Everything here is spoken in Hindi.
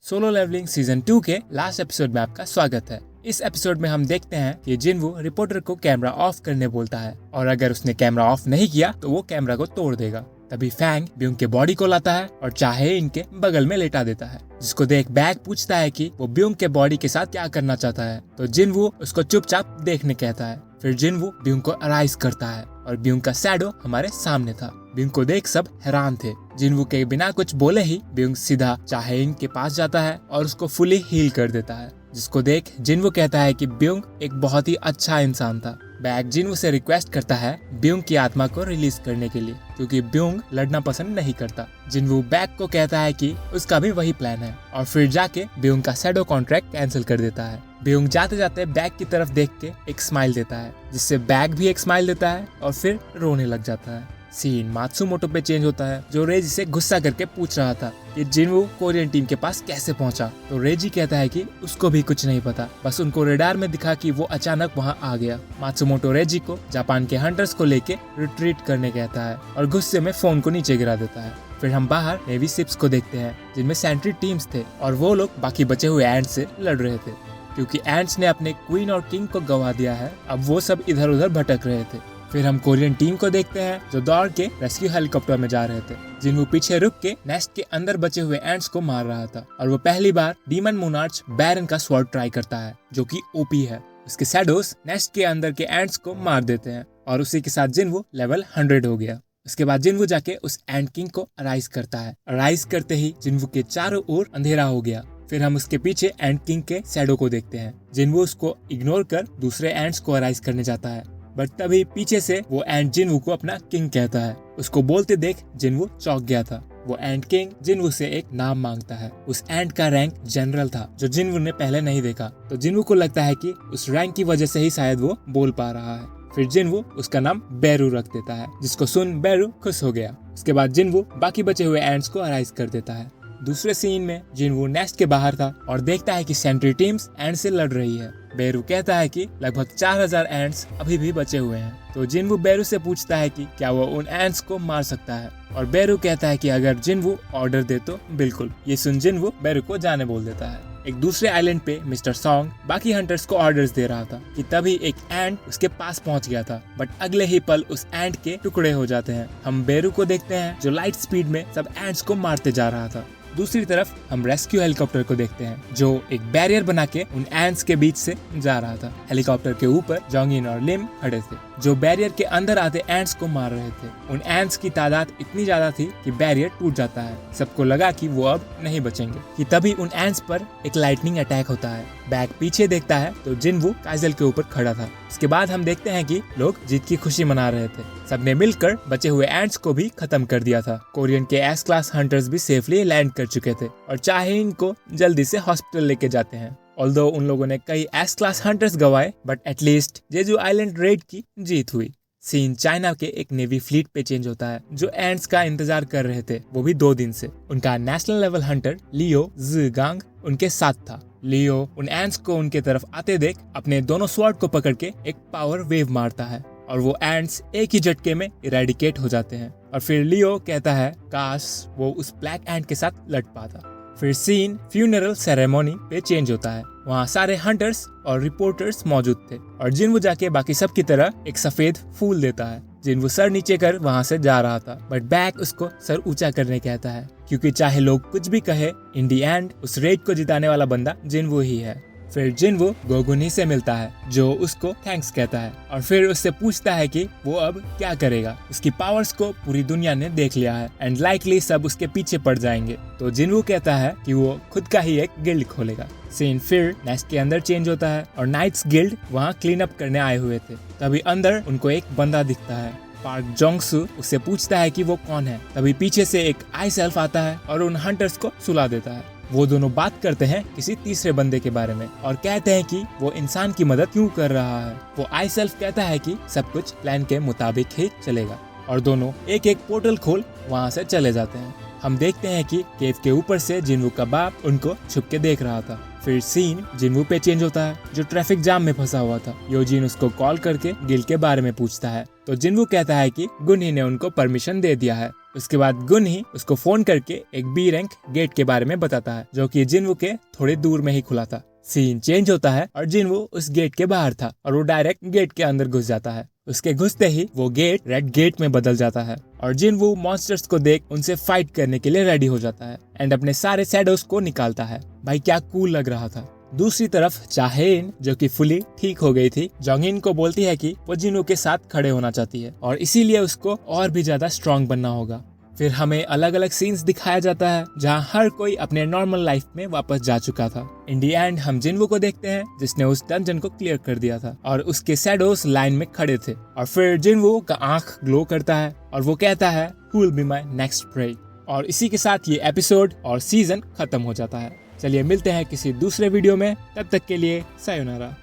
सोलो लेवलिंग सीजन 2 के लास्ट एपिसोड में आपका स्वागत है। इस एपिसोड में हम देखते हैं कि जिनवू रिपोर्टर को कैमरा ऑफ करने बोलता है और अगर उसने कैमरा ऑफ नहीं किया तो वो कैमरा को तोड़ देगा। तभी फैंग ब्यूंग के बॉडी को लाता है और चाहे इनके बगल में लेटा देता है, जिसको देख बैग पूछता है कि वो ब्यूंग के बॉडी के साथ क्या करना चाहता है। तो जिनवू उसको चुपचाप देखने कहता है। फिर जिनवू ब्यूंग को अराइज करता है और ब्यूंग का शैडो हमारे सामने था। ब्यूंग को देख सब हैरान थे। जिनवू के बिना कुछ बोले ही ब्यूंग सीधा चाहेइन के पास जाता है और उसको फुली हील कर देता है, जिसको देख जिनवू कहता है कि ब्यूंग एक बहुत ही अच्छा इंसान था। बैग जिनवू से रिक्वेस्ट करता है ब्यूंग की आत्मा को रिलीज करने के लिए, क्योंकि ब्यूंग लड़ना पसंद नहीं करता। जिनवू बैग को कहता है कि उसका भी वही प्लान है और फिर जाके ब्यूंग का शैडो कॉन्ट्रैक्ट कैंसिल कर देता है। ब्यूंग जाते जाते बैग की तरफ देख के एक स्माइल देता है, जिससे बैग भी एक स्माइल देता है और फिर रोने लग जाता है। सीन मात्सुमोटो पे चेंज होता है, जो रेजी से गुस्सा करके पूछ रहा था कि जिनवू कोरियन टीम के पास कैसे पहुंचा। तो रेजी कहता है कि उसको भी कुछ नहीं पता, बस उनको रेडार में दिखा कि वो अचानक वहां आ गया। मात्सुमोटो रेजी को जापान के हंटर्स को लेके रिट्रीट करने कहता है और गुस्से में फोन को नीचे गिरा देता है। फिर हम बाहर नेवी शिप्स को देखते हैं, जिनमें सेंट्री टीम्स थे और वो लोग बाकी बचे हुए एंट्स से लड़ रहे थे। क्योंकि एंट्स ने अपने क्वीन और किंग को गवा दिया है, अब वो सब इधर उधर भटक रहे थे। फिर हम कोरियन टीम को देखते हैं, जो दौड़ के रेस्क्यू हेलीकॉप्टर में जा रहे थे। जिनवू पीछे रुक के नेस्ट के अंदर बचे हुए एंट्स को मार रहा था और वो पहली बार डीमन मोनार्च बैरन का स्वॉर्ड ट्राई करता है, जो कि ओपी है। उसके शैडोज नेस्ट के अंदर के एंट्स को मार देते हैं और उसी के साथ जिनवू लेवल 100 हो गया। उसके बाद जिनवू जाके उस एंट किंग को अराइज करता है। अराइज करते ही जिनवू के चारों ओर अंधेरा हो गया। फिर हम उसके पीछे एंट किंग के शैडो को देखते हैं। जिनवू उसको इग्नोर कर दूसरे एंट्स को अराइज करने जाता है, बट तभी पीछे से वो एंट जिनवू को अपना किंग कहता है। उसको बोलते देख जिनवू चौंक गया था। वो एंट किंग जिनवू से एक नाम मांगता है। उस एंट का रैंक जनरल था, जो जिनवू ने पहले नहीं देखा। तो जिनवू को लगता है कि उस रैंक की वजह से ही शायद वो बोल पा रहा है। फिर जिनवू उसका नाम बेरू रख देता है, जिसको सुन बेरू खुश हो गया। उसके बाद जिनवू बाकी बचे हुए एंट्स को अराइज कर देता है। दूसरे सीन में जिनवू नेस्ट के बाहर था और देखता है कि सेंट्री टीम्स एंट से लड़ रही है। बेरू कहता है कि लगभग 4000 एंट्स अभी भी बचे हुए हैं। तो जिनवू बेरू से पूछता है कि क्या वो उन एंट्स को मार सकता है, और बेरू कहता है कि अगर जिनवू ऑर्डर दे तो बिल्कुल। ये सुन जिनवू बेरू को जाने बोल देता है। एक दूसरे आइलैंड पे मिस्टर सॉन्ग बाकी हंटर्स को ऑर्डर्स दे रहा था कि तभी एक एंट उसके पास पहुंच गया था, बट अगले ही पल उस एंट के टुकड़े हो जाते हैं। हम बेरू को देखते हैं, जो लाइट स्पीड में सब एंट्स को मारते जा रहा था। दूसरी तरफ हम रेस्क्यू हेलीकॉप्टर को देखते हैं, जो एक बैरियर बना के उन एंट्स के बीच से जा रहा था। हेलीकॉप्टर के ऊपर जोंगिन और लिम खड़े थे, जो बैरियर के अंदर आते एंट्स को मार रहे थे। उन एंट्स की तादाद इतनी ज्यादा थी कि बैरियर टूट जाता है। सबको लगा कि वो अब नहीं बचेंगे कि तभी उन एंट्स पर एक लाइटनिंग अटैक होता है। बैग पीछे देखता है तो जिनवू काइजल के ऊपर खड़ा था। उसके बाद हम देखते हैं कि लोग जीत की खुशी मना रहे थे। सबने मिलकर बचे हुए एंट्स को भी खत्म कर दिया था। कोरियन के एस क्लास हंटर्स भी सेफली लैंड कर चुके थे और चाहे इनको जल्दी से हॉस्पिटल लेके जाते हैं। ऑल्दो उन लोगों ने कई एस क्लास हंटर्स गवाए, but at least Jeju island raid की जीत हुई। सीन चाइना के एक नेवी फ्लीट पे चेंज होता है, जो एंट्स का इंतजार कर रहे थे, वो भी 2 दिन से। उनका नेशनल लेवल हंटर लियो ज़गांग उनके साथ था। लियो उन एंट्स को उनके तरफ आते देख अपने दोनों स्वॉर्ड को पकड़ के एक पावर वेव मारता है और वो एंट्स एक ही झटके में इरेडिकेट हो जाते हैं। और फिर लियो कहता है काश वो उस ब्लैक एंट के साथ लड़ पाता। फिर सीन फ्यूनरल सेरेमोनी पे चेंज होता है। वहाँ सारे हंटर्स और रिपोर्टर्स मौजूद थे और जिनवू जाके बाकी सब की तरह एक सफेद फूल देता है। जिनवू सर नीचे कर वहाँ से जा रहा था, बट बैग उसको सर ऊंचा करने कहता है, क्योंकि चाहे लोग कुछ भी कहे, इन दी एंड उस रेड को जिताने वाला बंदा जिनवू ही है। फिर जिनवू गोगुनी से मिलता है, जो उसको थैंक्स कहता है और फिर उससे पूछता है कि वो अब क्या करेगा। उसकी पावर्स को पूरी दुनिया ने देख लिया है एंड लाइकली सब उसके पीछे पड़ जाएंगे। तो जिनवू कहता है कि वो खुद का ही एक गिल्ड खोलेगा। सीन फिर नेस्ट के अंदर चेंज होता है और नाइट्स गिल्ड वहाँ क्लीन अप करने आए हुए थे। तभी अंदर उनको एक बंदा दिखता है। पार्क जोंगसू उससे पूछता है कि वो कौन है। तभी पीछे से एक आई सेल्फ आता है और उन हंटर्स को सुला देता है। वो दोनों बात करते हैं किसी तीसरे बंदे के बारे में और कहते हैं कि वो इंसान की मदद क्यों कर रहा है। वो आई सेल्फ कहता है कि सब कुछ प्लान के मुताबिक ही चलेगा और दोनों एक एक पोर्टल खोल वहाँ से चले जाते हैं। हम देखते हैं कि केव के ऊपर से जिनवू का बाप उनको छुप के देख रहा था। फिर सीन जिनवू पे चेंज होता है, जो ट्रैफिक जाम में फंसा हुआ था। योजिन उसको कॉल करके गिल के बारे में पूछता है, तो जिनवू कहता है कि गुनही ने उनको परमिशन दे दिया है उसके बाद गुन ही उसको फोन करके एक बी रैंक गेट के बारे में बताता है जो कि जिनवू के थोड़े दूर में ही खुला था। सीन चेंज होता है और जिनवू उस गेट के बाहर था और वो डायरेक्ट गेट के अंदर घुस जाता है। उसके घुसते ही वो गेट रेड गेट में बदल जाता है और जिनवू मॉन्स्टर्स को देख उनसे फाइट करने के लिए रेडी हो जाता है एंड अपने सारे शैडोज को निकालता है। भाई क्या कूल लग रहा था। दूसरी तरफ चाहेन जो कि फुली ठीक हो गई थी, जोंगिन को बोलती है कि वो जिनवू के साथ खड़े होना चाहती है और इसीलिए उसको और भी ज्यादा स्ट्रांग बनना होगा। फिर हमें अलग अलग सीन्स दिखाया जाता है जहाँ हर कोई अपने नॉर्मल लाइफ में वापस जा चुका था। इन दी एंड हम जिनवू को देखते हैं जिसने उस डंजन को क्लियर कर दिया था और उसके शैडोज लाइन में खड़े थे और फिर जिनवू का आंख ग्लो करता है और वो कहता है who will be my next prey. और इसी के साथ ये एपिसोड और सीजन खत्म हो जाता है। चलिए मिलते हैं किसी दूसरे वीडियो में, तब तक के लिए सायोनारा।